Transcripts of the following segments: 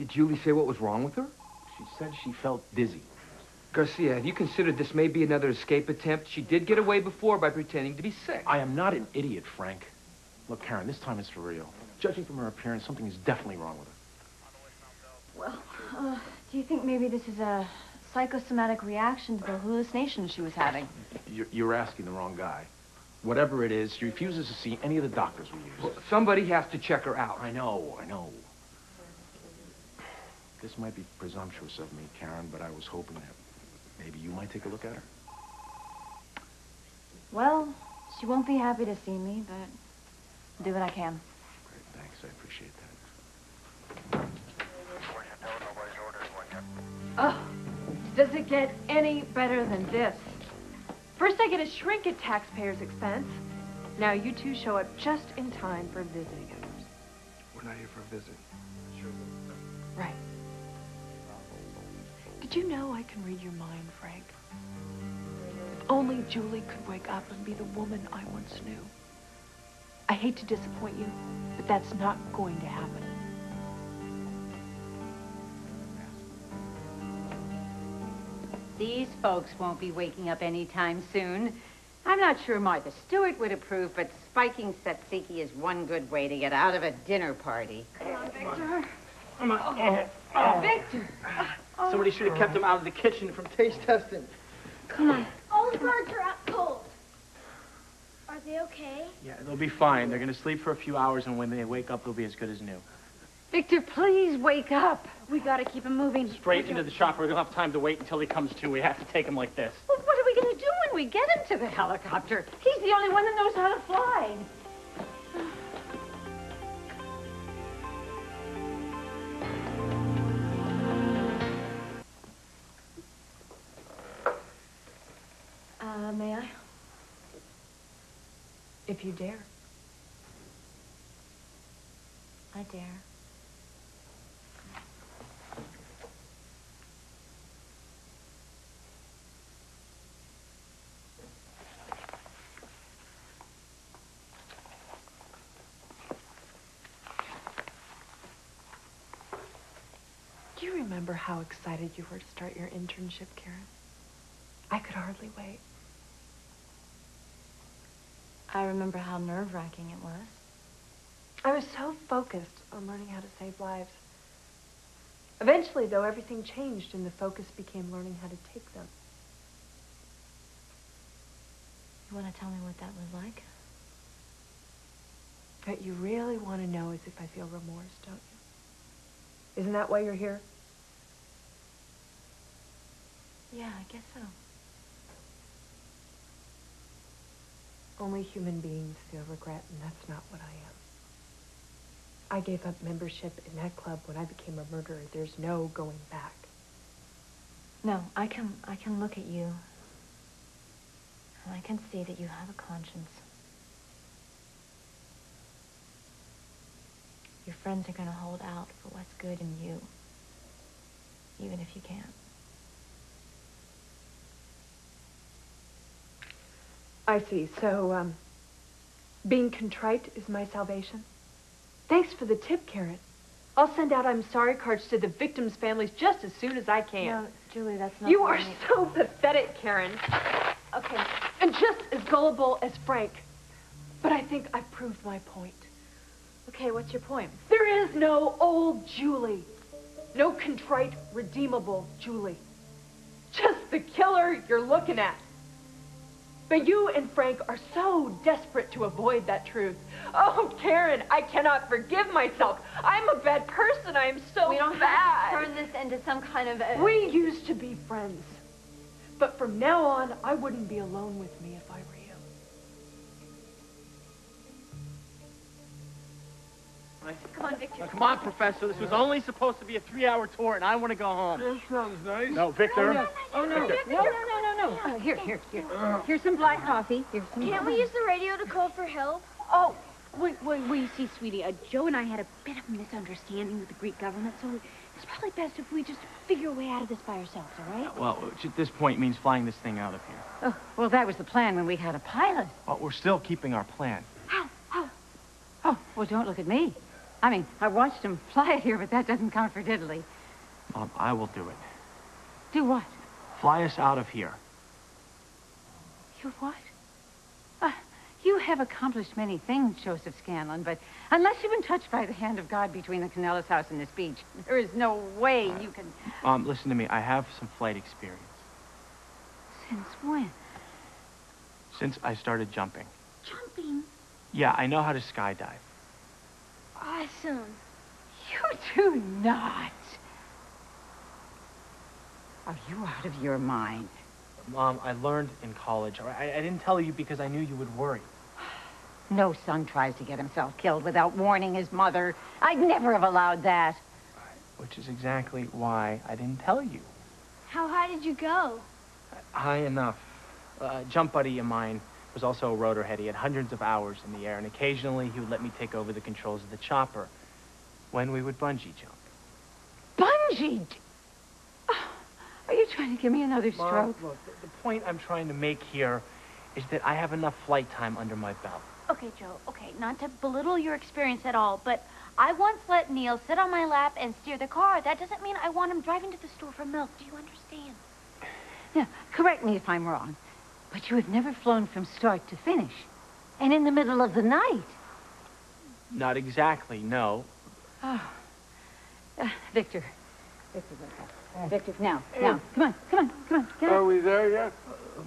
Did Julie say what was wrong with her? She said she felt dizzy. Garcia, have you considered this may be another escape attempt? She did get away before by pretending to be sick. I am not an idiot, Frank. Look, Karen, this time it's for real. Judging from her appearance, something is definitely wrong with her. Well, do you think maybe this is a psychosomatic reaction to the hallucinations she was having? You're asking the wrong guy. Whatever it is, she refuses to see any of the doctors we use. Well, somebody has to check her out. I know. This might be presumptuous of me, Karen, but I was hoping that maybe you might take a look at her. Well, she won't be happy to see me, but I'll do what I can. Great, thanks. I appreciate that. Oh, does it get any better than this? First I get a shrink at taxpayers' expense. Now you two show up just in time for visiting hours. We're not here for a visit. Right. Did you know I can read your mind, Frank? If only Julie could wake up and be the woman I once knew. I hate to disappoint you, but that's not going to happen. These folks won't be waking up anytime soon. I'm not sure Martha Stewart would approve, but spiking tzatziki is one good way to get out of a dinner party. Come on, Victor. Come on. Victor. Somebody should have kept him out of the kitchen from taste testing. Come on. All the birds are out cold. Are they okay? Yeah, they'll be fine. They're going to sleep for a few hours, and when they wake up, they'll be as good as new. Victor, please wake up. We gotta keep him moving. Straight into the shop. We don't have time to wait until he comes to. We have to take him like this. Well, what are we going to do when we get him to the helicopter? He's the only one that knows how to fly. May I? If you dare. I dare. Do you remember how excited you were to start your internship, Karen? I could hardly wait. I remember how nerve-wracking it was. I was so focused on learning how to save lives. Eventually, though, everything changed and the focus became learning how to take them. You want to tell me what that was like? What you really want to know is if I feel remorse, don't you? Isn't that why you're here? Yeah, I guess so. Only human beings feel regret, and that's not what I am. I gave up membership in that club when I became a murderer. There's no going back. No, I can look at you, and I can see that you have a conscience. Your friends are going to hold out for what's good in you, even if you can't. I see. So, being contrite is my salvation? Thanks for the tip, Karen. I'll send out I'm sorry cards to the victims' families just as soon as I can. No, Julie, that's not... You are so pathetic, Karen. Okay. And just as gullible as Frank. But I think I've proved my point. Okay, what's your point? There is no old Julie. No contrite, redeemable Julie. Just the killer you're looking at. But you and Frank are so desperate to avoid that truth. Oh, Karen, I cannot forgive myself. I'm a bad person. I am so bad. We don't have to turn this into some kind of... We used to be friends. But from now on, I wouldn't be alone with me if I were you. Come on, Victor. Now, come on, Professor. This was only supposed to be a 3-hour tour, and I want to go home. That sounds nice. No, Victor. Oh, no. Victor. No. Here. Here's some black coffee. Can't we use the radio to call for help? Oh, wait, you see, sweetie, Joe and I had a bit of a misunderstanding with the Greek government, so it's probably best if we just figure a way out of this by ourselves, all right? Well, which at this point means flying this thing out of here. Oh, well, that was the plan when we had a pilot. Well, we're still keeping our plan. How? Oh, well, don't look at me. I mean, I watched him fly it here, but that doesn't count for diddly. Mom, I will do it. Do what? Fly us out of here. You what? You have accomplished many things, Joseph Scanlon, but unless you've been touched by the hand of God between the Canellas house and this beach, there is no way you can... Listen to me. I have some flight experience. Since when? Since I started jumping. Jumping? Yeah, I know how to skydive. Awesome. You do not. Are you out of your mind? Mom, I learned in college. All right? I didn't tell you because I knew you would worry. No son tries to get himself killed without warning his mother. I'd never have allowed that. Which is exactly why I didn't tell you. How high did you go? High enough. A jump buddy of mine was also a rotorhead. He had hundreds of hours in the air, and occasionally he would let me take over the controls of the chopper when we would bungee jump. Bungee? Are you trying to give me another Mom, stroke? look, the point I'm trying to make here is that I have enough flight time under my belt. Okay, Joe, okay, not to belittle your experience at all, but I once let Neil sit on my lap and steer the car. That doesn't mean I want him driving to the store for milk. Do you understand? Yeah, correct me if I'm wrong, but you have never flown from start to finish, and in the middle of the night. Not exactly, no. Oh. Victor. Victor, now, come on, get Are up. we there yet?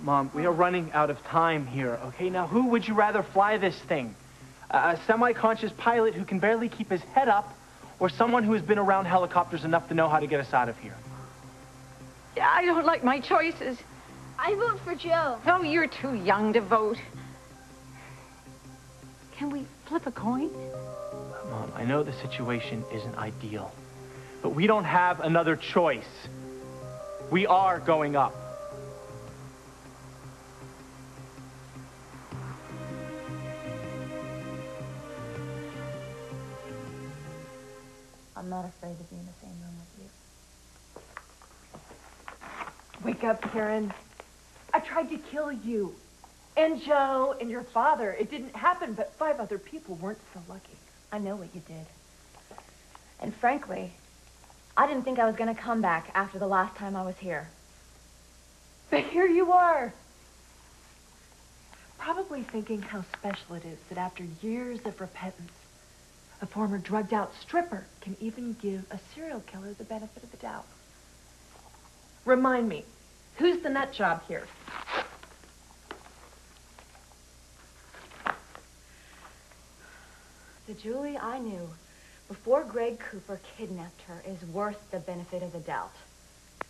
Mom, we are running out of time here, okay? Now, who would you rather fly this thing? A semi-conscious pilot who can barely keep his head up, or someone who has been around helicopters enough to know how to get us out of here? Yeah, I don't like my choices. I vote for Joe. No, you're too young to vote. Can we flip a coin? Mom, I know the situation isn't ideal, but we don't have another choice. We are going up. I'm not afraid to be in the same room with you. Wake up, Karen. I tried to kill you. And Joe and your father. It didn't happen, but 5 other people weren't so lucky. I know what you did. And frankly, I didn't think I was going to come back after the last time I was here. But here you are. Probably thinking how special it is that after years of repentance, a former drugged-out stripper can even give a serial killer the benefit of the doubt. Remind me, who's the nut job here? The Julie I knew before Greg Cooper kidnapped her is worth the benefit of the doubt.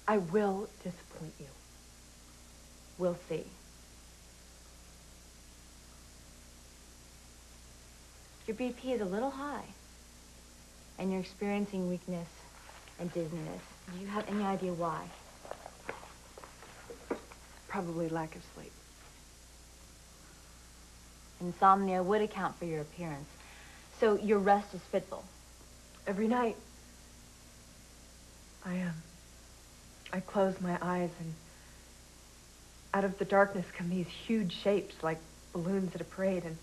I will disappoint you. We'll see. Your BP is a little high, and you're experiencing weakness and dizziness. Do you have any idea why? Probably lack of sleep. Insomnia would account for your appearance, so your rest is fitful. Every night, I close my eyes, and out of the darkness come these huge shapes like balloons at a parade, and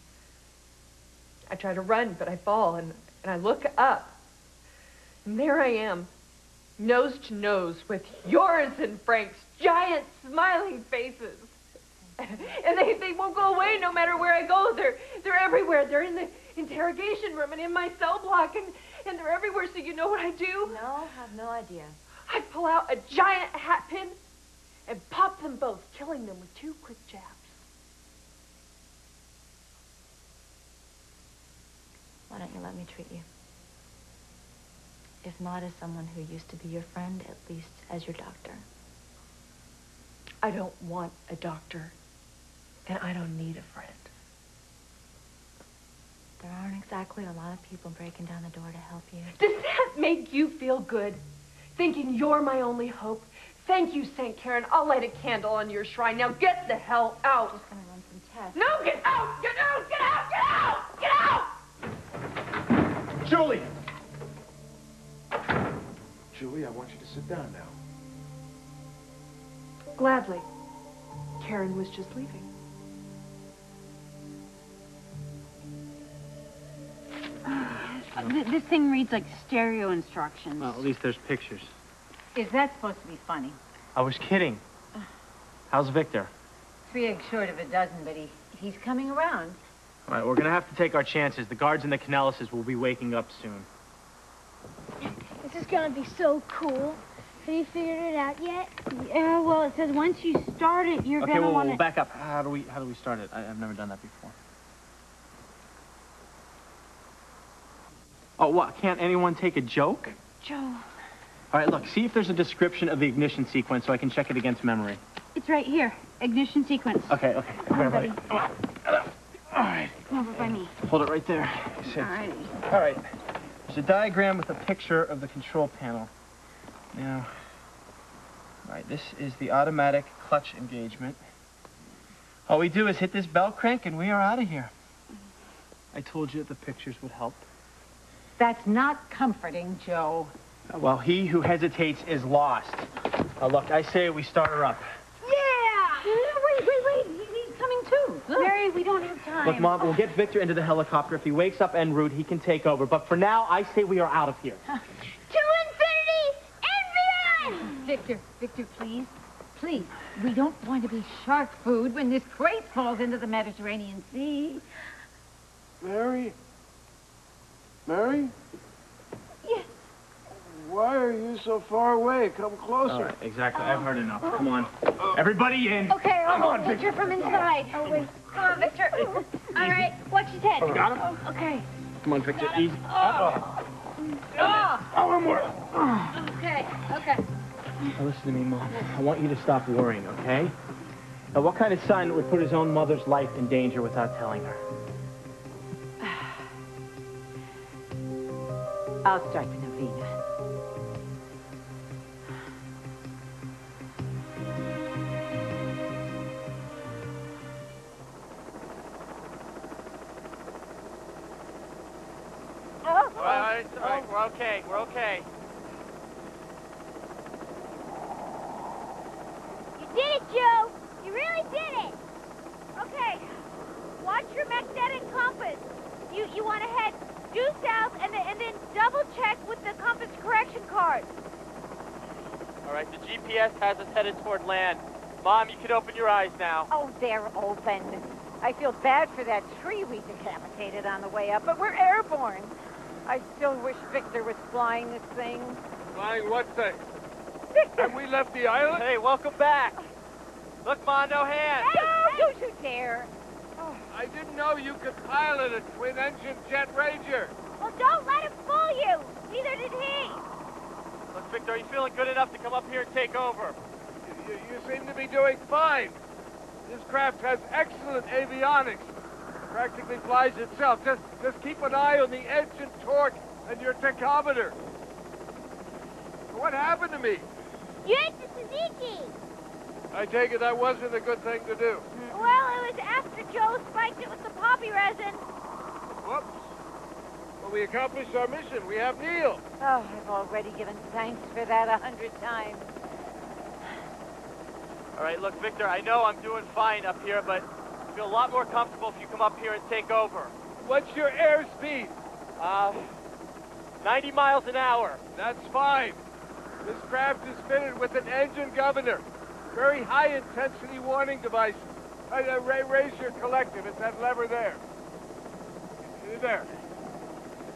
I try to run, but I fall, and I look up, and there I am, nose to nose with yours and Frank's giant smiling faces. And they won't go away no matter where I go. They're everywhere. They're in the interrogation room and in my cell block, and they're everywhere, so you know what I do? No, I have no idea. I pull out a giant hat pin and pop them both, killing them with 2 quick jabs. Why don't you let me treat you? If not as someone who used to be your friend, at least as your doctor. I don't want a doctor, and I don't need a friend. There aren't exactly a lot of people breaking down the door to help you. Does that make you feel good? Thinking you're my only hope? Thank you, St. Karen. I'll light a candle on your shrine. Now get the hell out. I'm just gonna run some tests. No, get out! Get out! Get out! Get out! Get out! Julie! Julie, I want you to sit down now. Gladly. Karen was just leaving. This thing reads like stereo instructions. Well, at least there's pictures. Is that supposed to be funny? I was kidding. How's Victor? 3 eggs short of a dozen, but he's coming around. All right, we're gonna have to take our chances. The guards in the Canellises will be waking up soon. This is gonna be so cool. Have you figured it out yet? Yeah, well, it says once you start it, you're Okay, gonna well, want we'll back up. How do we start it? I've never done that before. Oh, what? Can't anyone take a joke? Joe. All right, look, see if there's a description of the ignition sequence so I can check it against memory. It's right here. Ignition sequence. Okay. Come on, buddy. Come on. All right. Come over by me. Hold it right there. All right. All right. There's a diagram with a picture of the control panel. Now, all right, this is the automatic clutch engagement. All we do is hit this bell crank and we are out of here. I told you that the pictures would help. That's not comforting, Joe. Well, he who hesitates is lost. Now, look, I say we start her up. Yeah! Wait. He's coming too. Look. Mary, we don't have time. Look, Mom, we'll get Victor into the helicopter. If he wakes up en route, he can take over. But for now, I say we are out of here. To infinity and beyond! Victor, please. Please. We don't want to be shark food when this crate falls into the Mediterranean Sea. Mary? Mary? Yes. Why are you so far away? Come closer. All right, exactly. I've heard enough. Come on. Everybody in. Okay, Come on, Victor from inside. Oh, wait. Come on, Victor. All right, watch his head. You got him? Okay. Come on, Victor. Easy. Oh, one more. okay. Now, listen to me, Mom. I want you to stop worrying, okay? Now, what kind of son would put his own mother's life in danger without telling her? I'll start the novena. All right, we're okay. You did it, Joe. You really did it. Okay. Watch your magnetic compass. You want to head due south and then double check with the compass correction card. All right, the GPS has us headed toward land. Mom, you can open your eyes now. Oh, they're open. I feel bad for that tree we decapitated on the way up, but we're airborne. I still wish Victor was flying this thing. Flying what thing? Victor! Have we left the island? Hey, welcome back. Look, Ma, no hands. No, don't you dare. I didn't know you could pilot a twin-engine jet Ranger. Well, don't let him fool you. Neither did he. Look, Victor, are you feeling good enough to come up here and take over? You seem to be doing fine. This craft has excellent avionics. Practically flies itself. Just keep an eye on the engine torque and your tachometer. What happened to me? You ate the Suzuki. I take it that wasn't a good thing to do. Well, it was after Joe spiked it with the poppy resin. Whoops. Well, we accomplished our mission. We have Neil. Oh, I've already given thanks for that 100 times. All right, look, Victor, I know I'm doing fine up here, but I feel a lot more comfortable if you come up here and take over. What's your airspeed? 90 miles an hour. That's fine. This craft is fitted with an engine governor. Very high-intensity warning devices. Raise your collective. It's that lever there. There.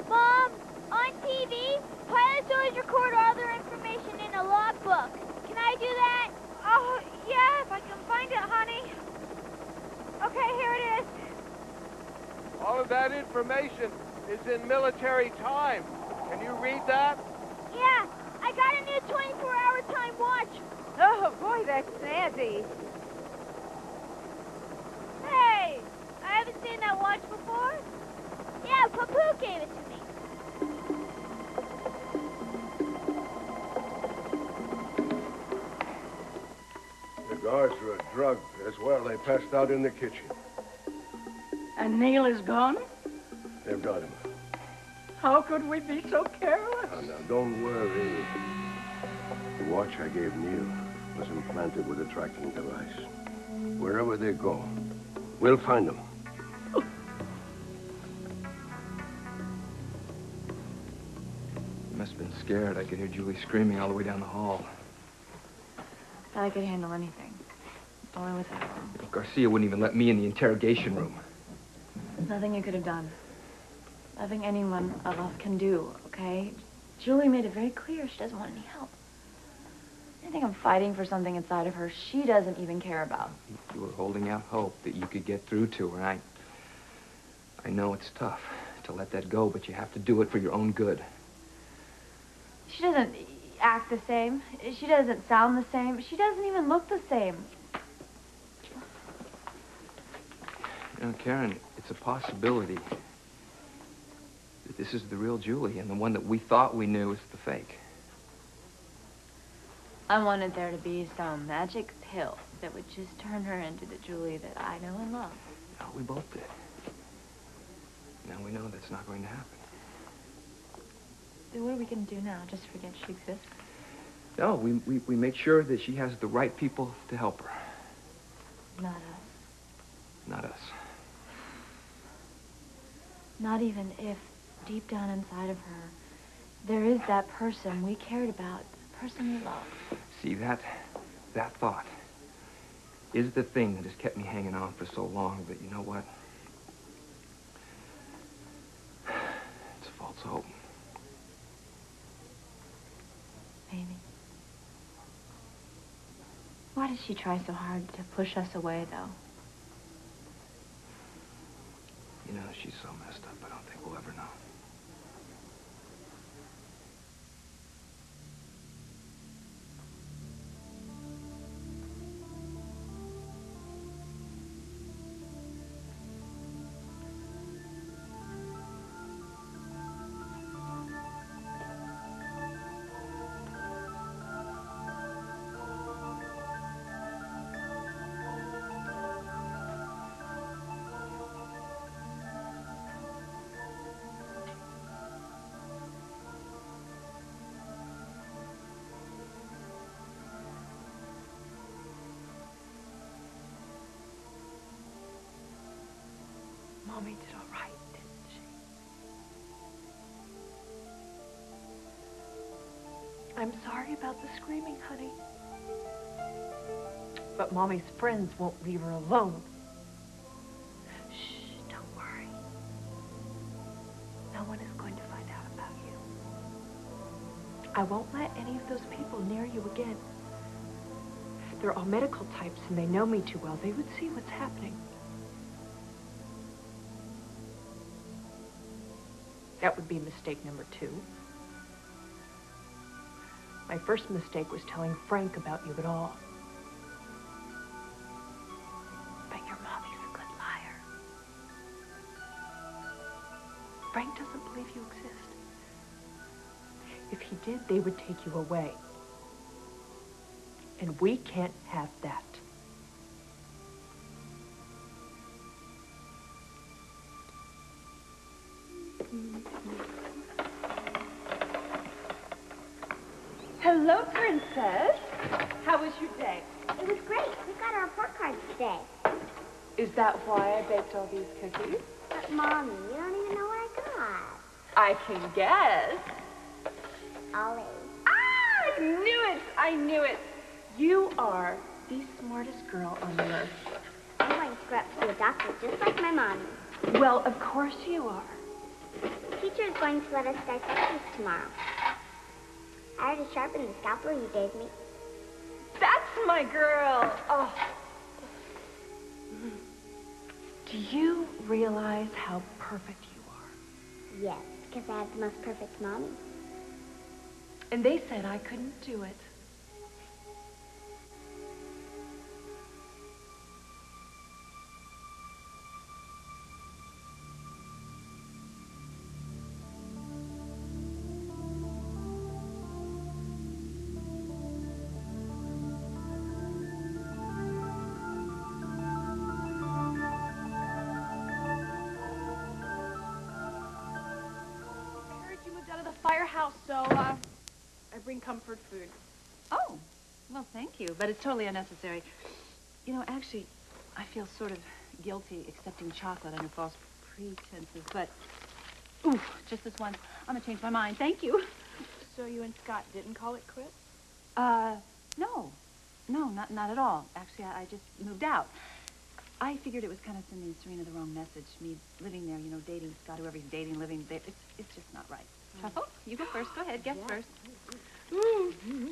Mom, on TV, pilots always record all their information in a logbook. Can I do that? Oh, yeah, if I can find it, honey. Okay, here it is. All of that information is in military time. Can you read that? Yeah, I got a new 24-hour time watch. Oh, boy, that's snazzy. Hey, I haven't seen that watch before. Yeah, Papu gave it to me. The guards were drugged as well. They passed out in the kitchen. And Neil is gone? They've got him. How could we be so careless? Now, don't worry. The watch I gave Neil was implanted with a tracking device. Wherever they go, we'll find them. must have been scared. I could hear Julie screaming all the way down the hall. Thought I could handle anything. Only with that one. Garcia wouldn't even let me in the interrogation room. There's nothing you could have done. Nothing anyone of us can do, okay? Julie made it very clear she doesn't want any help. I think I'm fighting for something inside of her she doesn't even care about. You were holding out hope that you could get through to her. I know it's tough to let that go, but you have to do it for your own good. She doesn't act the same. She doesn't sound the same. She doesn't even look the same. You know, Karen, it's a possibility that this is the real Julie, and the one that we thought we knew is the fake. I wanted there to be some magic pill that would just turn her into the Julie that I know and love. No, we both did. Now we know that's not going to happen. Then what are we going to do now? Just forget she exists? No, we make sure that she has the right people to help her. Not us. Not us. Not even if, deep down inside of her, there is that person we cared about, the person we loved. See, that thought is the thing that has kept me hanging on for so long, but you know what? It's false hope. Maybe. Why does she try so hard to push us away, though? You know, she's so messed up, I don't think we'll ever know. Mommy did all right, didn't she? I'm sorry about the screaming, honey. But Mommy's friends won't leave her alone. Shh, don't worry. No one is going to find out about you. I won't let any of those people near you again. They're all medical types and they know me too well. They would see what's happening. That would be mistake number 2. My first mistake was telling Frank about you at all. But your mommy's a good liar. Frank doesn't believe you exist. If he did, they would take you away. And we can't have that. Hello, Princess. How was your day? It was great. We got our report cards today. Is that why I baked all these cookies? But, Mommy, you don't even know what I got. I can guess. Ollie. Ah! I knew it! I knew it. You are the smartest girl on the earth. I'm going to grow up to be a doctor just like my mommy. Well, of course you are. The teacher is going to let us dissect this tomorrow. I already sharpened the scalpel you gave me. That's my girl. Oh. Do you realize how perfect you are? Yes, because I have the most perfect mommy. And they said I couldn't do it. Firehouse, so I bring comfort food. Oh, well, thank you, but it's totally unnecessary. You know, actually, I feel sort of guilty accepting chocolate under false pretenses, but, oof, just this once. I'm gonna change my mind. Thank you. and Scott didn't call it quits? No. No, not at all. Actually, I just moved out. I figured it was kind of sending Serena the wrong message. Me living there, you know, dating Scott, whoever he's dating, living there. It's just not right. Truffle, you go first. Go ahead, guess first.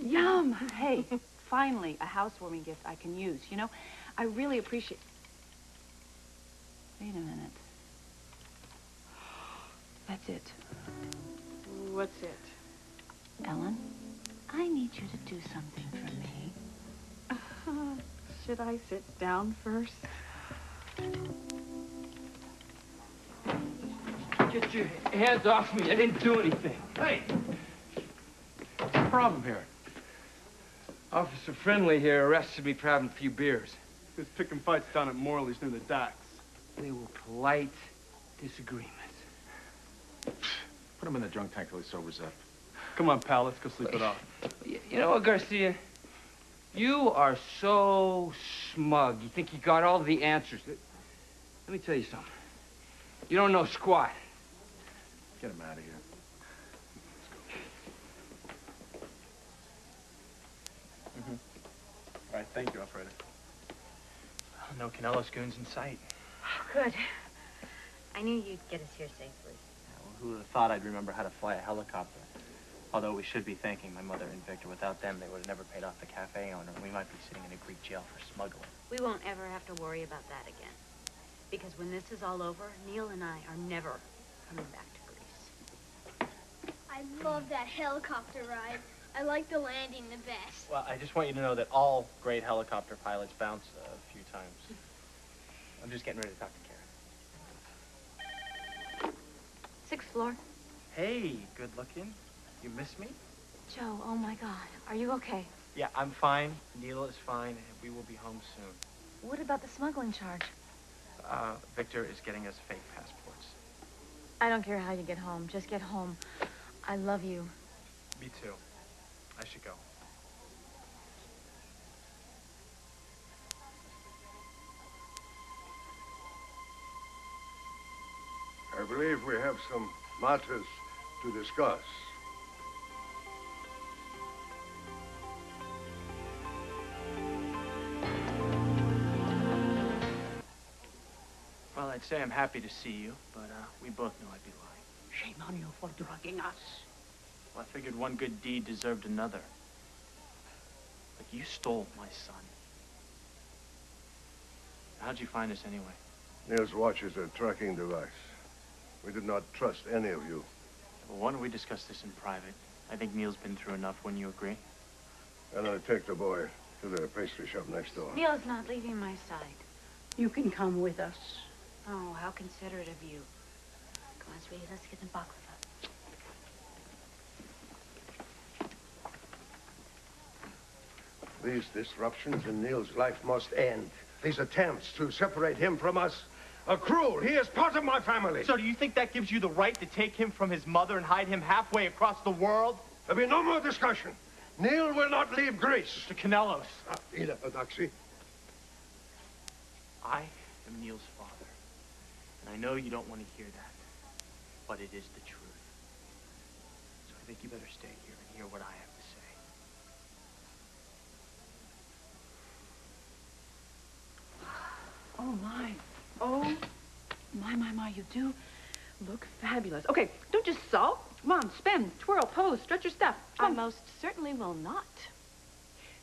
Yum. Hey, finally, a housewarming gift I can use. You know, I really appreciate... Wait a minute. That's it. What's it? Ellen, I need you to do something for me. Should I sit down first? Get your hands off me. I didn't do anything. Hey! What's the problem here? Officer Friendly here arrested me for having a few beers. He was picking fights down at Morley's near the docks. They were polite disagreements. Put him in the drunk tank till he sobers up. Come on, pal, let's go sleep it off. You know what, Garcia? You are so smug. You think you got all the answers. Let me tell you something. You don't know squat. Get him out of here. All right, thank you, Alfredo. No Canelo's goons in sight. Oh, good. I knew you'd get us here safely. Well, who would have thought I'd remember how to fly a helicopter? Although we should be thanking my mother and Victor. Without them, they would have never paid off the cafe owner. We might be sitting in a Greek jail for smuggling. We won't ever have to worry about that again. Because when this is all over, Neil and I are never coming back to Greece. I love that helicopter ride. I like the landing the best. Well, I just want you to know that all great helicopter pilots bounce a few times. I'm just getting ready to talk to Karen. 6th floor. Hey, good looking. You miss me? Joe, oh my God. Are you okay? Yeah, I'm fine. Neil is fine, and we will be home soon. What about the smuggling charge? Victor is getting us fake passports. I don't care how you get home. Just get home. I love you. Me too. I should go. I believe we have some matters to discuss. Well, I'd say I'm happy to see you, but we both knew I'd be lying. Shame on you for drugging us. Well, I figured one good deed deserved another. Like, you stole my son. How'd you find us anyway? Neil's watch is a tracking device. We did not trust any of you. Well, why don't we discuss this in private? I think Neil's been through enough. Wouldn't you agree? And I'll take the boy to the pastry shop next door. Neil's not leaving my side. You can come with us. Oh, how considerate of you. Come on, sweetie, let's get some baklava. These disruptions in Neil's life must end. These attempts to separate him from us are cruel. He is part of my family. So do you think that gives you the right to take him from his mother and hide him halfway across the world? There'll be no more discussion. Neil will not leave Greece. Mr. Canelos. Ida Adaxi. I am Neil's father. And I know you don't want to hear that, but it is the truth. So I think you better stay here and hear what I have to say. Oh, my. Oh, my, you do look fabulous. Okay, don't just sulk. Come on, spin, twirl, pose, stretch your stuff. I most certainly will not.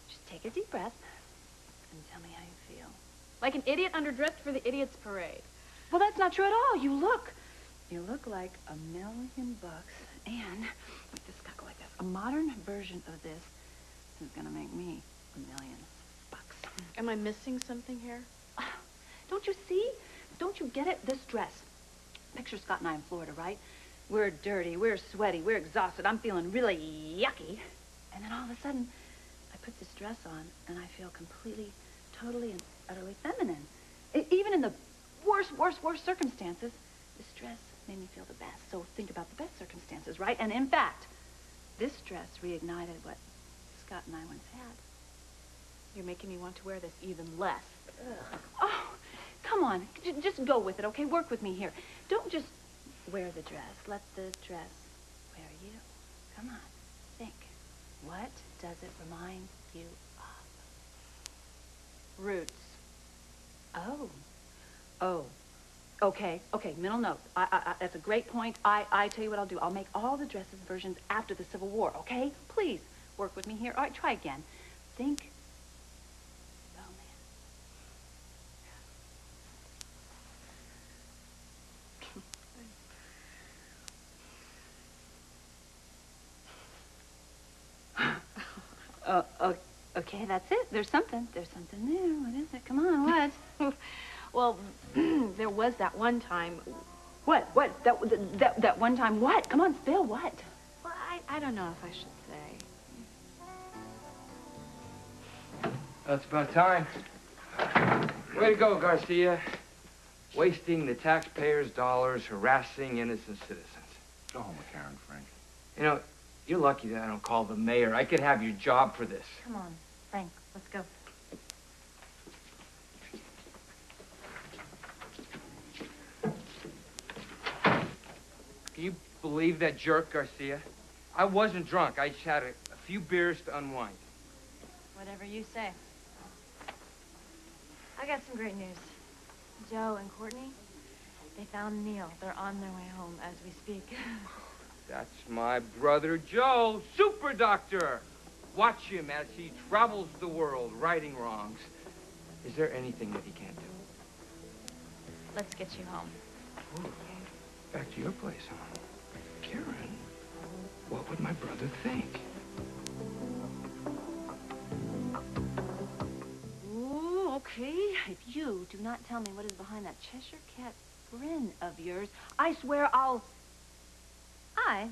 Just take a deep breath and tell me how you feel. Like an idiot underdressed for the idiot's parade. Well, that's not true at all. You look like $1 million. And, wait, this got to go like this. A modern version of this is gonna make me $1 million. Am I missing something here? Don't you see? Don't you get it? This dress. Picture Scott and I in Florida, right? We're dirty, we're sweaty, we're exhausted. I'm feeling really yucky. And then all of a sudden, I put this dress on, and I feel completely, totally, and utterly feminine. Even in the worst circumstances, this dress made me feel the best. So think about the best circumstances, right? And in fact, this dress reignited what Scott and I once had. You're making me want to wear this even less. Ugh. Oh, come on. Just go with it, okay? Work with me here. Don't just wear the dress. Let the dress wear you. Come on. Think. does it remind you of? Roots. Oh. Oh. Okay, mental note. That's a great point. I tell you what I'll do. I'll make all the dresses versions after the Civil War, okay? Please, work with me here. All right, try again. Think okay, that's it. There's something there. What is it? Come on, what? Well, there was that one time. What? That one time what? Come on, spill what? Well, I don't know if I should say. Well, it's about time. Way to go, Garcia. Wasting the taxpayers' dollars, harassing innocent citizens. Go home with Karen, Frank. You know, you're lucky that I don't call the mayor. I could have your job for this. Come on, Frank, let's go. Can you believe that jerk, Garcia? I wasn't drunk. I just had a few beers to unwind. Whatever you say. I got some great news. Joe and Courtney, they found Neil. They're on their way home as we speak. That's my brother Joe, super doctor. Watch him as he travels the world righting wrongs. Is there anything that he can't do? Let's get you home. Ooh, back to your place, huh? Karen, what would my brother think? Ooh, okay. If you do not tell me what is behind that Cheshire Cat grin of yours, I swear I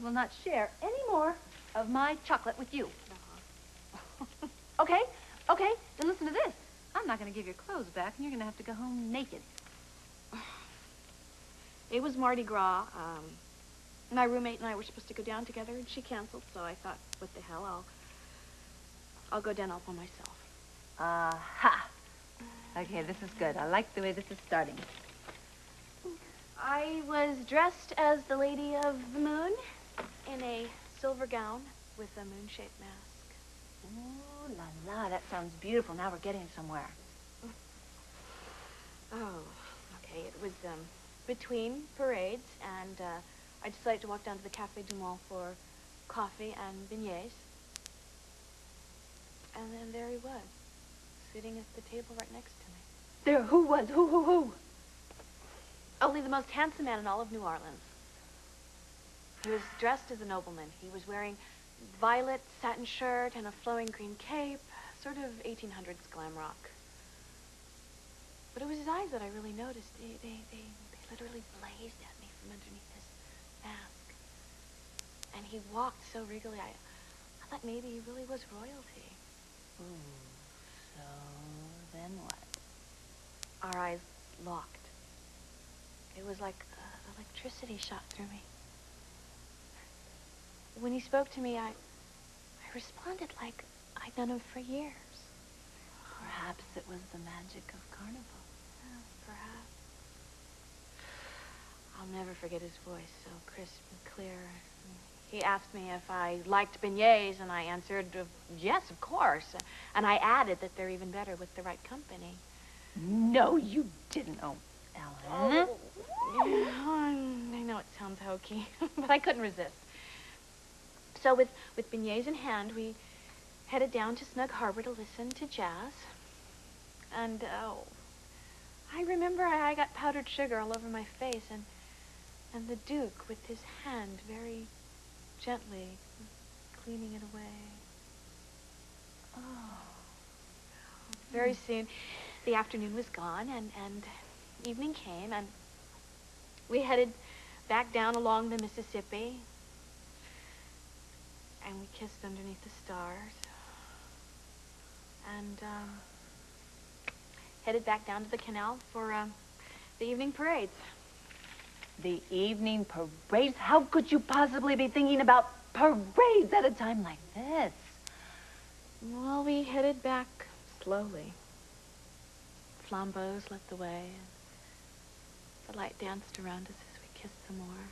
will not share any more of my chocolate with you. Okay, then listen to this. I'm not going to give your clothes back, and you're going to have to go home naked. It was Mardi Gras. My roommate and I were supposed to go down together, and she canceled, so I thought, what the hell, I'll go down all by myself. Aha! Okay, this is good. I like the way this is starting. I was dressed as the Lady of the Moon in a silver gown with a moon-shaped mask. Ooh la la, that sounds beautiful. Now we're getting somewhere. Oh, okay. It was between parades, and I decided to walk down to the Café du Monde for coffee and beignets. And then there he was, sitting at the table right next to me. There, who was? Who? Only the most handsome man in all of New Orleans. He was dressed as a nobleman. He was wearing violet satin shirt and a flowing green cape, sort of 1800s glam rock. But it was his eyes that I really noticed. They literally blazed at me from underneath his mask. And he walked so regally, I thought maybe he really was royalty. Ooh, so then what? Our eyes locked. It was like electricity shot through me. When he spoke to me, I responded like I'd known him for years. Perhaps it was the magic of carnival. Oh, perhaps. I'll never forget his voice, so crisp and clear. He asked me if I liked beignets, and I answered, yes, of course. And I added that they're even better with the right company. No, you didn't. Oh, Ellen. I know it sounds hokey, but I couldn't resist. So with beignets in hand, we headed down to Snug Harbor to listen to jazz. And, I remember I got powdered sugar all over my face, and the Duke, with his hand very gently cleaning it away. Oh. Very soon, the afternoon was gone, and evening came, and we headed back down along the Mississippi, and we kissed underneath the stars, and headed back down to the canal for the evening parades. The evening parades? How could you possibly be thinking about parades at a time like this? Well, we headed back slowly. Flambeaus lit the way, and the light danced around us as we kissed some more.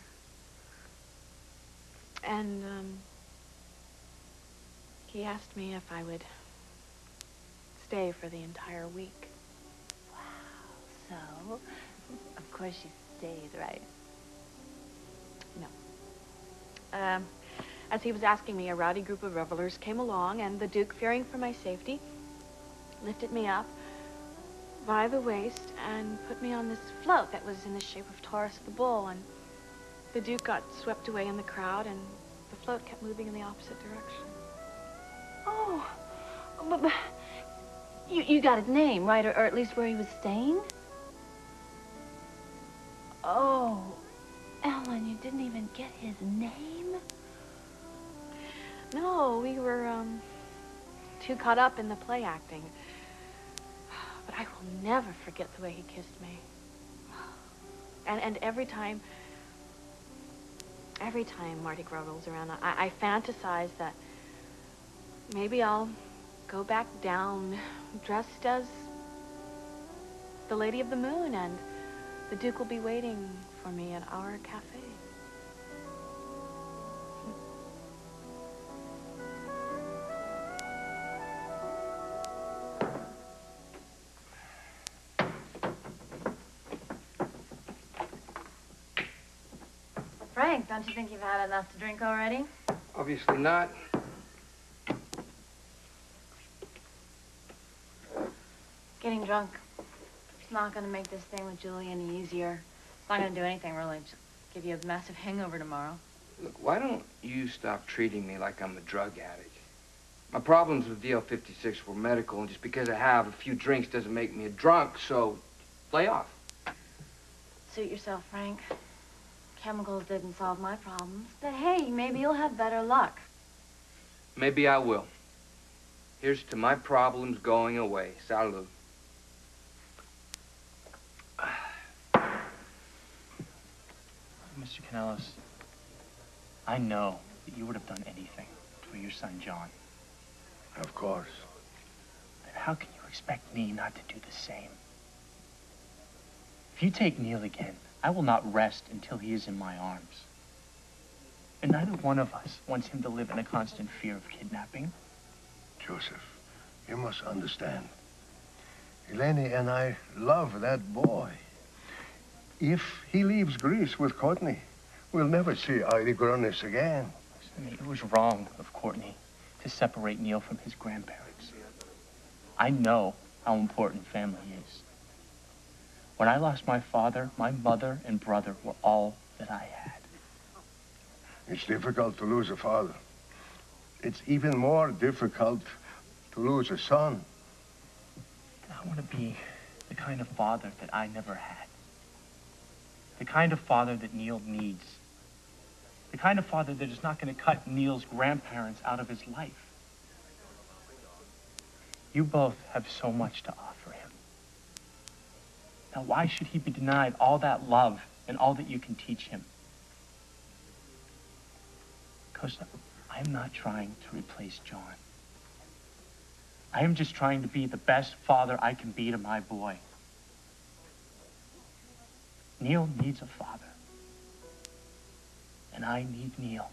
And He asked me if I would stay for the entire week. So, of course she stayed, right? No. As he was asking me, a rowdy group of revelers came along, and the Duke, fearing for my safety, lifted me up by the waist and put me on this float that was in the shape of Taurus the bull, and the Duke got swept away in the crowd, and the float kept moving in the opposite direction. Oh, but you got his name, right? Or at least where he was staying? Oh, Ellen, you didn't even get his name? No, we were, too caught up in the play acting. But I will never forget the way he kissed me. And every time Mardi Gras rolls around, I fantasize that maybe I'll go back down dressed as the Lady of the Moon, and the Duke will be waiting for me at our cafe. Frank, don't you think you've had enough to drink already? Obviously not. Getting drunk. It's not going to make this thing with Julie any easier. It's not going to do anything, really. Just give you a massive hangover tomorrow. Look, why don't you stop treating me like I'm a drug addict? My problems with DL56 were medical, and just because I have a few drinks doesn't make me a drunk, so lay off. Suit yourself, Frank. Chemicals didn't solve my problems. But hey, maybe you'll have better luck. Maybe I will. Here's to my problems going away. Salud. Mr. Canellos, I know that you would have done anything for your son, John. Of course. Then how can you expect me not to do the same? If you take Neil again, I will not rest until he is in my arms. And neither one of us wants him to live in a constant fear of kidnapping. Joseph, you must understand. Eleni and I love that boy. If he leaves Greece with Courtney, we'll never see Arigronis again. I mean, it was wrong of Courtney to separate Neil from his grandparents. I know how important family is. When I lost my father, my mother and brother were all that I had. It's difficult to lose a father. It's even more difficult to lose a son. I want to be the kind of father that I never had. The kind of father that Neil needs. The kind of father that is not going to cut Neil's grandparents out of his life. You both have so much to offer him. Now, why should he be denied all that love and all that you can teach him? Costa, I am not trying to replace John. I am just trying to be the best father I can be to my boy. Neil needs a father. And I need Neil.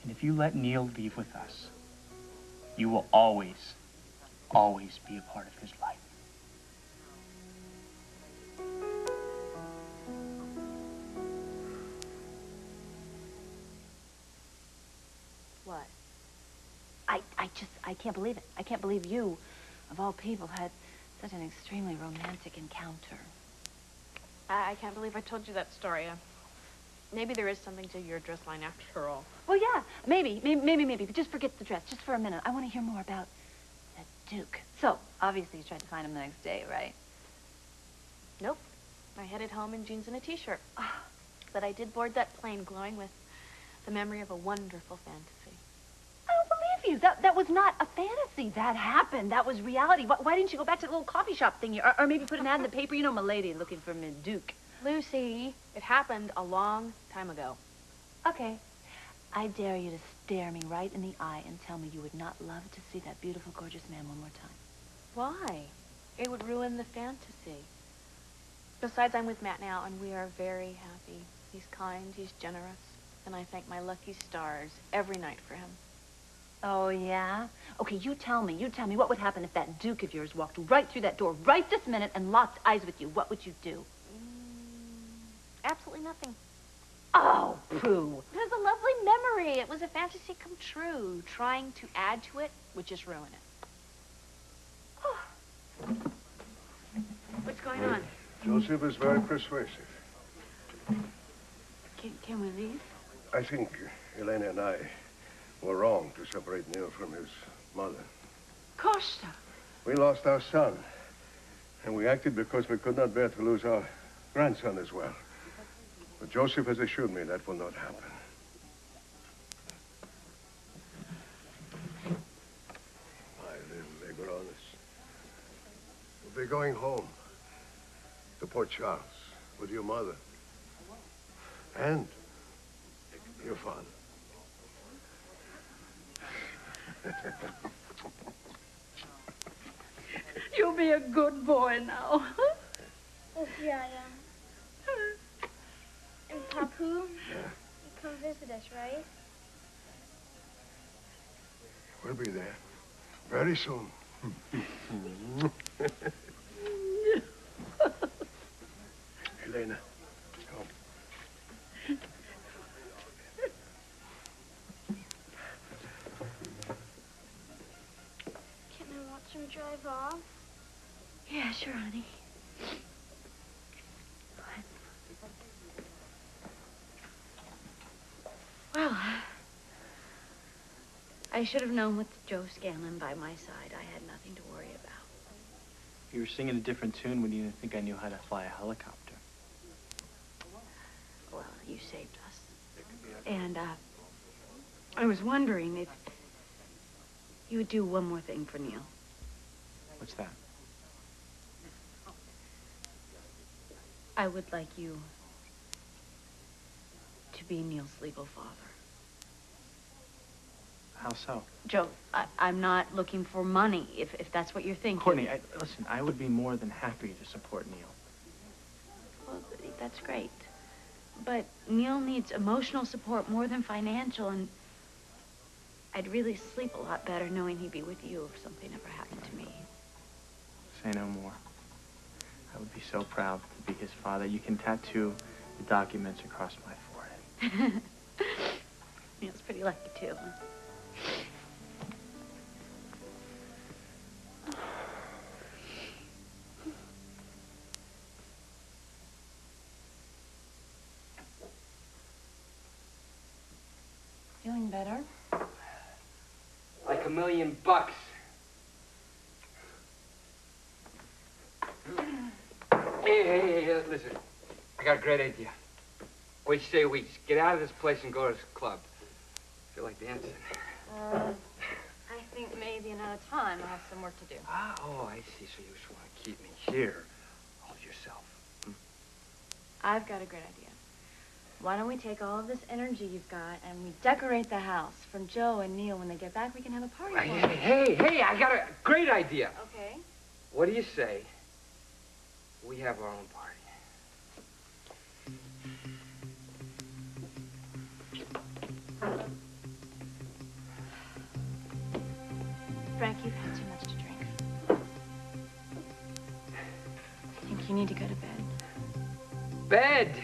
And if you let Neil leave with us, you will always, always be a part of his life. What? I can't believe it. I can't believe you, of all people, had such an extremely romantic encounter. I can't believe I told you that story. Maybe there is something to your dress line after all. Well, yeah, maybe. But just forget the dress, just for a minute. I want to hear more about the Duke. So, obviously you tried to find him the next day, right? Nope. I headed home in jeans and a t-shirt. But I did board that plane glowing with the memory of a wonderful fantasy. I don't believe you. That was not a fantasy. That happened. That was reality. Why didn't you go back to the little coffee shop thingy? Or maybe put an ad in the paper, you know, Milady looking for Miss Duke. Lucy, it happened a long time ago. Okay. I dare you to stare me right in the eye and tell me you would not love to see that beautiful, gorgeous man one more time. Why? It would ruin the fantasy. Besides, I'm with Matt now, and we are very happy. He's kind, he's generous. and I thank my lucky stars every night for him. Oh, yeah? Okay, you tell me, what would happen if that Duke of yours walked right through that door right this minute and locked eyes with you? What would you do? Absolutely nothing. Oh, Prue. It was a lovely memory. It was a fantasy come true. Trying to add to it would just ruin it. What's going on? Joseph is very persuasive. Can we leave? I think Elena and I were wrong to separate Neil from his mother. Costa. We lost our son, and we acted because we could not bear to lose our grandson as well. But Joseph has assured me that will not happen. My little Negronis. We'll be going home to Port Charles with your mother and your father. You'll be a good boy now. Oh, yeah, I am. And Papu, you come visit us, right? We'll be there very soon. Elena, come. Can I watch him drive off? Yeah, sure, honey. Well, I should have known with Joe Scanlon by my side, I had nothing to worry about. You were singing a different tune when you didn't think I knew how to fly a helicopter. Well, you saved us. And, I was wondering if you would do one more thing for Neil. What's that? I would like you to be Neil's legal father. How so? Joe, I'm not looking for money, if that's what you're thinking. Courtney, listen, I would be more than happy to support Neil. Well, that's great. But Neil needs emotional support more than financial, and I'd really sleep a lot better knowing he'd be with you if something ever happened to me. Say no more. I would be so proud to be his father. You can tattoo the documents across my forehead. Neil's pretty lucky, too, huh? Feeling better? Like $1 million. Hey, listen. I got a great idea. What do you say we just get out of this place and go to this club? I feel like dancing. I think maybe another time. I have some work to do. Oh, I see. So you just want to keep me here all to yourself. I've got a great idea. Why don't we take all of this energy you've got and we decorate the house from Joe and Neil. When they get back, we can have a party. Hey, I got a great idea. Okay. What do you say we have our own party? Frank, you've had too much to drink. I think you need to go to bed. Bed!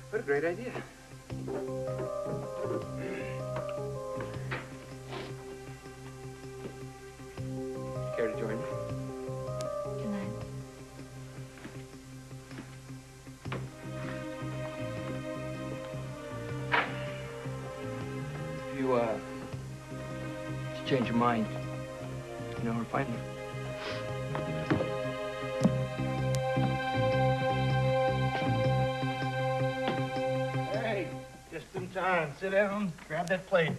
What a great idea. Care to join me? Good night. If you, change your mind, you know where to find me. Hey, just in time. Sit down, grab that plate.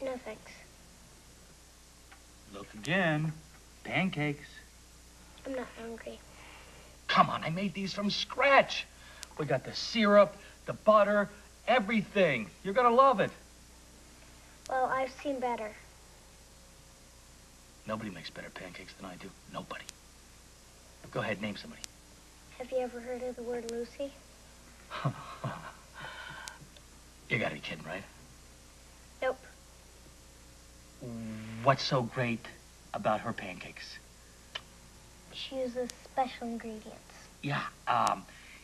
No, thanks. Look again. Pancakes. I'm not hungry. Come on, I made these from scratch. We got the syrup, the butter, everything. You're gonna love it. Well, I've seen better. Nobody makes better pancakes than I do. Nobody. Go ahead, name somebody. Have you ever heard of the word Lucy? You gotta be kidding, right? Nope. What's so great about her pancakes? She uses special ingredients Yeah,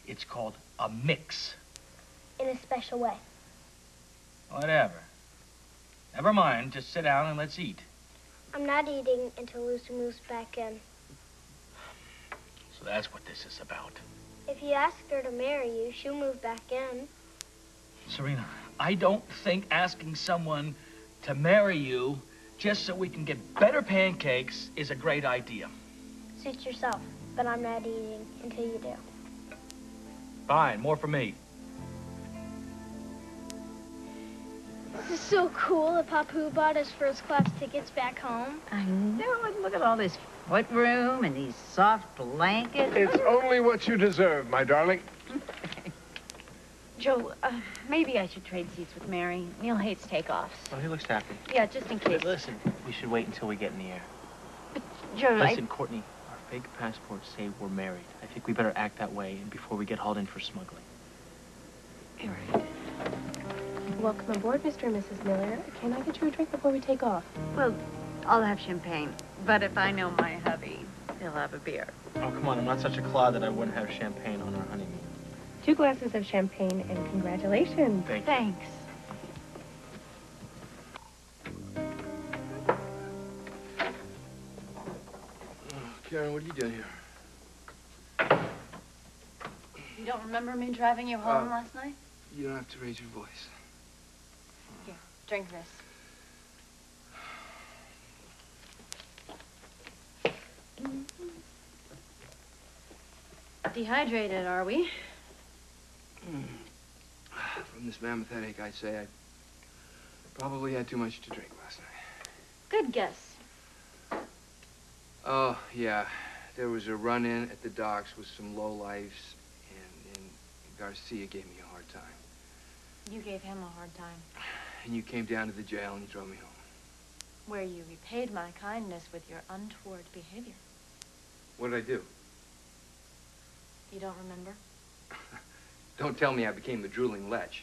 it's called a mix. in a special way. Whatever. Never mind, just sit down and let's eat. I'm not eating until Lucy moves back in. So that's what this is about. If you ask her to marry you, she'll move back in. Serena, I don't think asking someone to marry you just so we can get better pancakes is a great idea. Suit yourself, but I'm not eating until you do. Fine, more for me. This is so cool that Papu bought us first-class tickets back home. I know, and look at all this foot room and these soft blankets. It's only what you deserve, my darling. Joe, maybe I should trade seats with Mary. Neil hates takeoffs. Oh, he looks happy. Yeah, just in case. Listen, we should wait until we get in the air. Joe, Listen, Courtney, our fake passports say we're married. I think we better act that way before we get hauled in for smuggling. You're right. Welcome aboard, Mr. and Mrs. Miller. Can I get you a drink before we take off? Well, I'll have champagne. But if I know my hubby, he'll have a beer. Oh, come on, I'm not such a clod that I wouldn't have champagne on our honeymoon. 2 glasses of champagne and congratulations. Thank you. Thanks. Karen, what are you doing here? You don't remember me driving you home last night? You don't have to raise your voice. Here, drink this. Dehydrated, are we? From this mammoth headache, I'd say I probably had too much to drink last night. Good guess. Oh, yeah. There was a run-in at the docks with some lowlifes, and Garcia gave me a hard time. You gave him a hard time. And you came down to the jail and you drove me home. Where you repaid my kindness with your untoward behavior. What did I do? You don't remember? Don't tell me I became a drooling lech.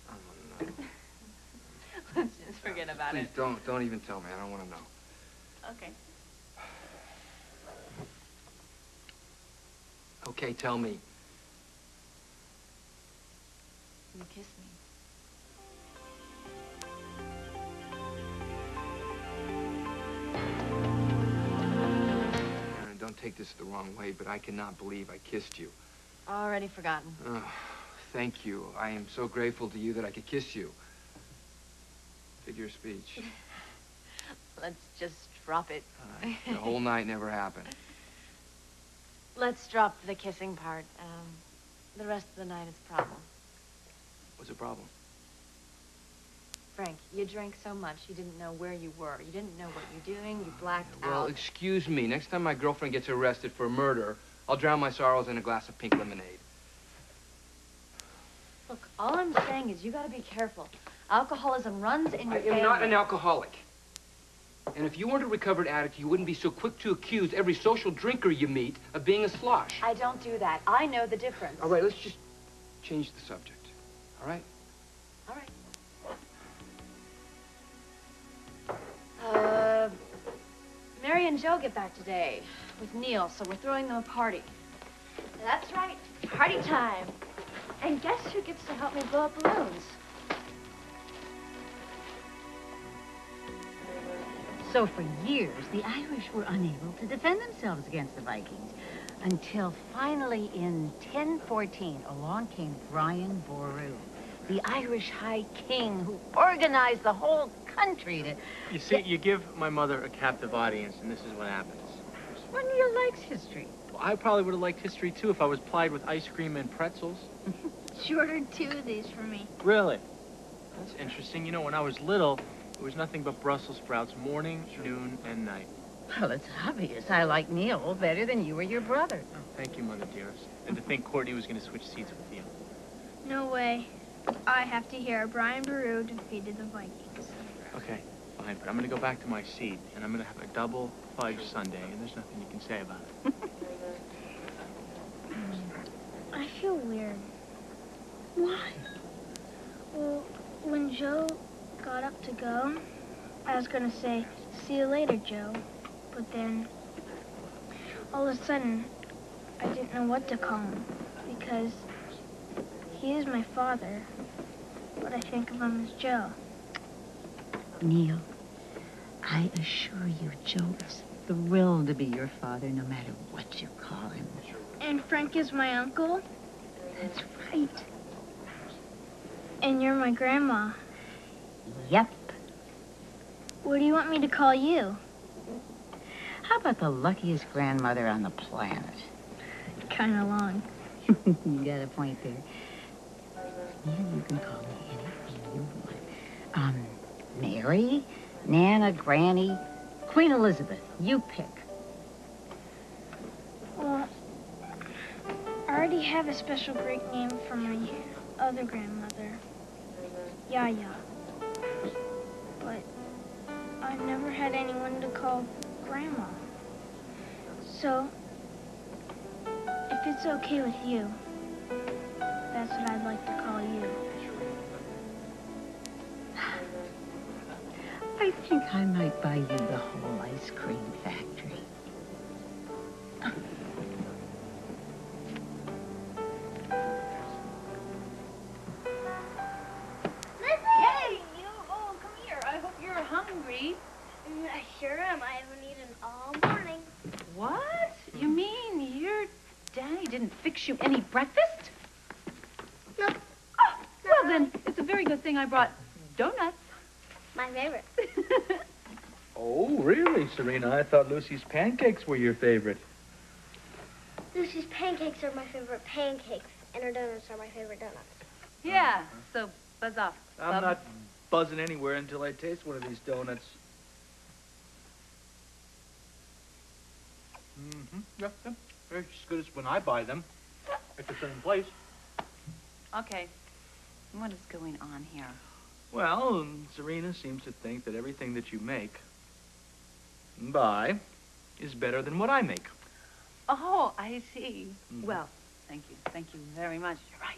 I don't want to know. Let's just forget about Please, it. don't even tell me. I don't want to know. Okay. Okay, tell me. You kiss me. Karen, don't take this the wrong way, but I cannot believe I kissed you. Already forgotten. Oh, thank you. I am so grateful to you that I could kiss you. Figure of speech. Let's just drop it. The whole night never happened. Let's drop the kissing part. The rest of the night is a problem. What's the problem? Frank, you drank so much you didn't know where you were. You didn't know what you're doing. You blacked Well, out. excuse me. Next time my girlfriend gets arrested for murder, I'll drown my sorrows in a glass of pink lemonade. Look, all I'm saying is you gotta be careful. Alcoholism runs in your family. I am not an alcoholic. And if you weren't a recovered addict, you wouldn't be so quick to accuse every social drinker you meet of being a slosh. I don't do that. I know the difference. All right, let's just change the subject. All right? All right. Mary and Joe get back today with Neil, so we're throwing them a party. That's right. Party time. And guess who gets to help me blow up balloons? So for years, the Irish were unable to defend themselves against the Vikings until finally in 1014, along came Brian Boru, the Irish High King who organized the whole country to... You see, you give my mother a captive audience, and this is what happens. Well, Neil likes history. Well, I probably would have liked history, too, if I was plied with ice cream and pretzels. She ordered 2 of these for me. Really? That's interesting. You know, when I was little, it was nothing but Brussels sprouts morning, noon, and night. Well, it's obvious I like Neil better than you or your brother. Oh, thank you, Mother dearest. And to think Courtney was going to switch seats with you. No way. I have to hear Brian Boru defeated the Vikings. Okay, fine, but I'm going to go back to my seat, and I'm going to have a double fudge sundae, and there's nothing you can say about it. I feel weird. Why? Well, when Joe got up to go, I was gonna say, "See you later, Joe." But then, all of a sudden, I didn't know what to call him, because he is my father, but I think of him as Joe. Neil, I assure you, Joe is thrilled to be your father, no matter what you call him. And Frank is my uncle? That's right. And you're my grandma. Yep. What do you want me to call you? How about the luckiest grandmother on the planet? Kinda long. You got a point there. Neil, you can call me anything you want. Mary, Nana, Granny, Queen Elizabeth. You pick. Well, I already have a special Greek name for my other grandmother, Yaya. But I've never had anyone to call Grandma. So, if it's okay with you, that's what I'd like to call you. I think I might buy you the whole ice cream factory. Hey, you. Oh, come here. I hope you're hungry. I sure am. I haven't eaten all morning. What? You mean your daddy didn't fix you any breakfast? No. Oh, well then, it's a very good thing I brought donuts. My favorite. Oh, really, Serena? I thought Lucy's pancakes were your favorite. Lucy's pancakes are my favorite pancakes, and her donuts are my favorite donuts. Yeah, so buzz off. I'm not buzzing anywhere until I taste one of these donuts. Mm-hmm. Yep. They're as good as when I buy them at the same place. Okay. What is going on here? Well, Serena seems to think that everything that you make and buy is better than what I make. Oh, I see. Well, thank you. Thank you very much. You're right.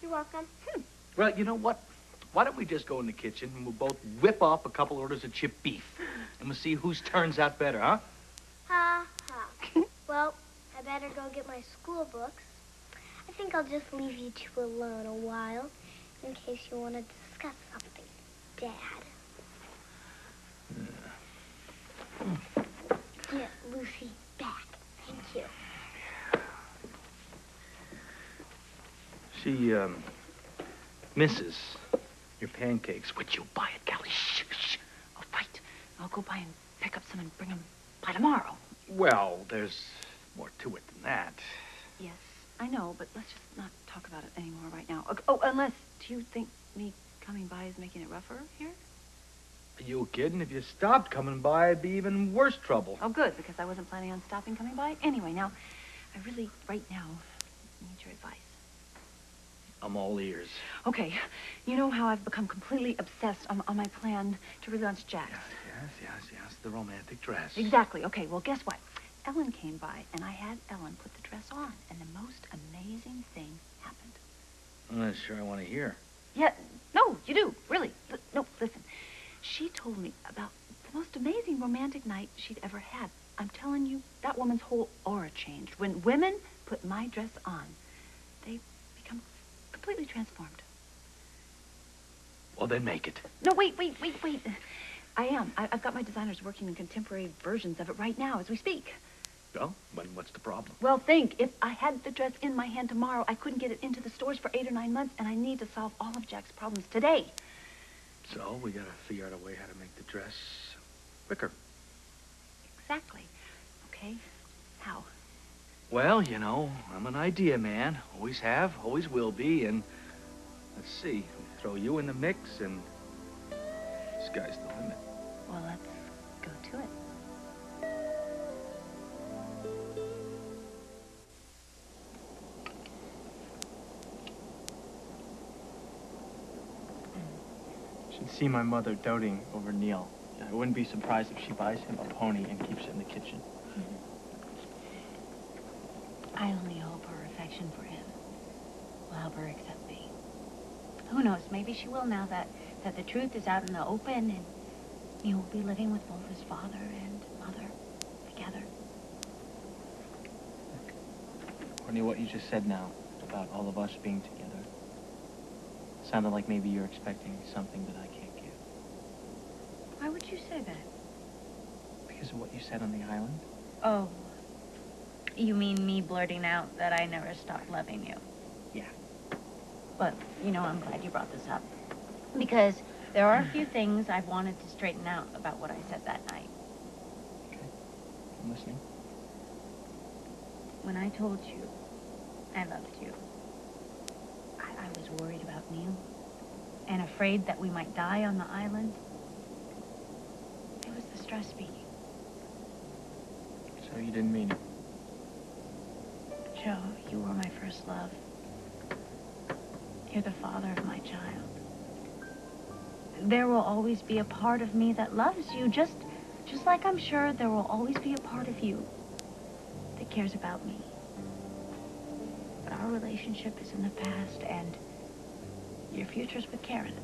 You're welcome. Well, you know what? Why don't we just go in the kitchen and we'll both whip off a couple orders of chipped beef. And we'll see whose turns out better, huh? Ha, ha. Well, I better go get my school books. I think I'll just leave you two alone a while in case you want to discuss something, Dad. Get Lucy back. Thank you. She, misses your pancakes. Would you buy it, Callie? Shh, shh. Oh, right. I'll go by and pick up some and bring them by tomorrow. Well, there's more to it than that. Yes, I know, but let's just not talk about it anymore right now. Oh, unless, do you think me coming by is making it rougher here? Are you kidding? If you stopped coming by, it'd be even worse trouble. Oh, good, because I wasn't planning on stopping coming by. Anyway, now, I really, right now, need your advice. I'm all ears. Okay, you know how I've become completely obsessed on my plan to relaunch Jack's? Yes, the romantic dress. Exactly. Okay, well, guess what? Ellen came by, and I had Ellen put the dress on, and the most amazing thing happened. I'm not sure I want to hear. Yeah, no, you do, really. No, listen. She told me about the most amazing romantic night she'd ever had. I'm telling you, that woman's whole aura changed. When women put my dress on, they become completely transformed. Well, then make it. No, wait. I am. I've got my designers working on contemporary versions of it right now as we speak. Well, what's the problem? Well, think. If I had the dress in my hand tomorrow, I couldn't get it into the stores for 8 or 9 months, and I need to solve all of Jack's problems today. So, we gotta figure out a way how to make the dress quicker. Exactly. Okay. How? Well, you know, I'm an idea man. Always have, always will be, and let's see. Throw you in the mix, and sky's the limit. Well, let's go to it. Should see my mother doting over Neil. I wouldn't be surprised if she buys him a pony and keeps it in the kitchen. I only hope her affection for him ever accept me. Who knows, maybe she will now that the truth is out in the open and he will be living with both his father and mother together. Courtney, what you just said now about all of us being together sounded like maybe you're expecting something that I can't give. Why would you say that? Because of what you said on the island? Oh, you mean me blurting out that I never stopped loving you? Yeah. But, you know, I'm glad you brought this up. Because there are a few things I've wanted to straighten out about what I said that night. Okay. I'm listening. When I told you I loved you, I was worried about Neil and afraid that we might die on the island. It was the stress speaking. So you didn't mean it? Joe, you were my first love. You're the father of my child. There will always be a part of me that loves you, just like I'm sure there will always be a part of you that cares about me. But our relationship is in the past, and your future's with Karen.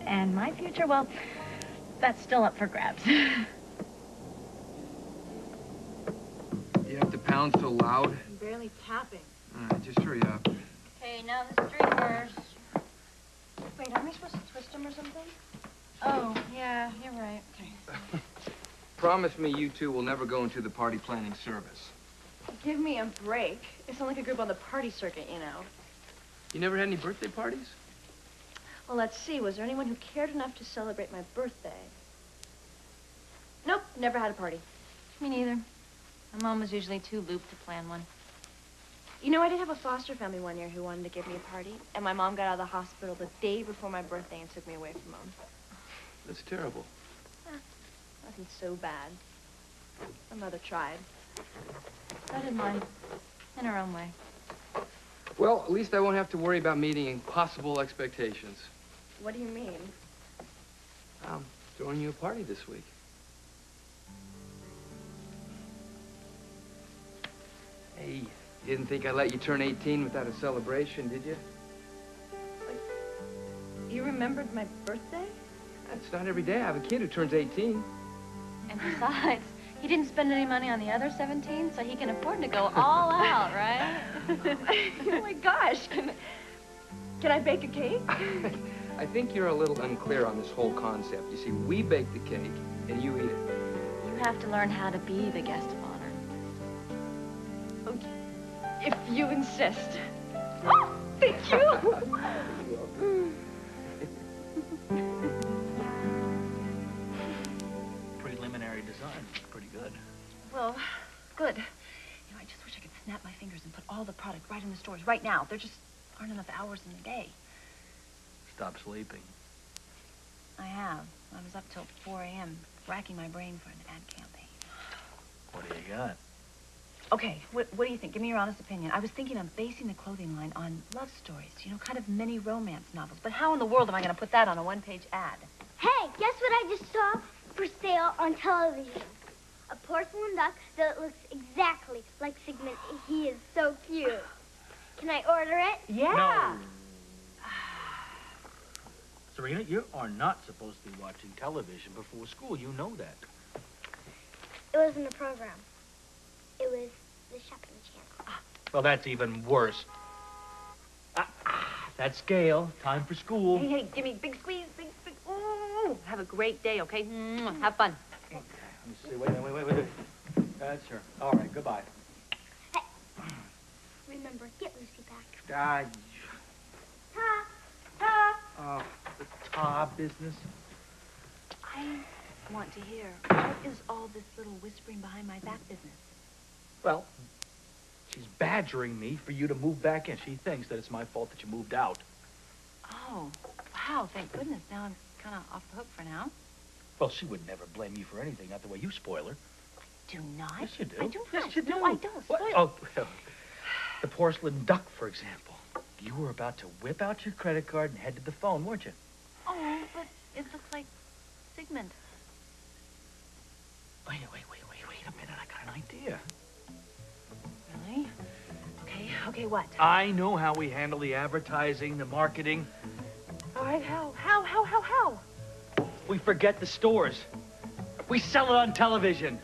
And my future, well, that's still up for grabs. You have to pound so loud? I'm barely tapping. All right, just hurry up. Okay, now the streamers. Wait, aren't we supposed to twist them or something? Oh, yeah, you're right. Okay. Promise me you two will never go into the party planning service. Give me a break. It's not like a group on the party circuit, you know. You never had any birthday parties? Well, let's see. Was there anyone who cared enough to celebrate my birthday? Nope, never had a party. Me neither. My mom was usually too looped to plan one. You know, I did have a foster family one year who wanted to give me a party, and my mom got out of the hospital the day before my birthday and took me away from home. That's terrible. Wasn't so bad. My mother tried. So did mine, in her own way. Well, at least I won't have to worry about meeting impossible expectations. What do you mean? I'm throwing you a party this week. Hey, you didn't think I'd let you turn 18 without a celebration, did you? You remembered my birthday? It's not every day I have a kid who turns 18. And besides, he didn't spend any money on the other 17, so he can afford to go all out, right? Oh my gosh, can I bake a cake? I think you're a little unclear on this whole concept. You see, we bake the cake, and you eat it. You have to learn how to be the guest of honor. Okay, if you insist. Oh, thank you! Preliminary design is pretty good. Well, good. You know, I just wish I could snap my fingers and put all the product right in the stores right now. There just aren't enough hours in the day. Stop sleeping. I have. I was up till 4 a.m. racking my brain for an ad campaign. What do you got? Okay, what do you think? Give me your honest opinion. I was thinking of basing the clothing line on love stories, you know, kind of mini romance novels. But how in the world am I going to put that on a one-page ad? Hey, guess what I just saw for sale on television? A porcelain duck that looks exactly like Sigmund. He is so cute. Can I order it? Yeah. No. Serena, you are not supposed to be watching television before school. You know that. It wasn't a program. It was the shopping channel. Well, that's even worse. That's Gail. Time for school. Hey, give me big squeeze, big. Ooh, have a great day, okay? Have fun. Okay, let me see. Wait. That's her. All right, goodbye. Hey, remember, get Lucy back. Oh, the tar business. I want to hear, what is all this little whispering behind my back business? Well, she's badgering me for you to move back in. She thinks that it's my fault that you moved out. Oh, wow, thank goodness. Now I'm kind of off the hook for now. Well, she would never blame you for anything, not the way you spoil her. Do not? Yes, you do. I do not. Yes, you do. No, I don't. What? Spoil. Oh, well, the porcelain duck, for example. You were about to whip out your credit card and head to the phone, weren't you? Oh, but it looks like Sigmund. Wait a minute. I got an idea. Really? Okay, Okay, what? I know how we handle the advertising, the marketing. All right, how? We forget the stores. We sell it on television.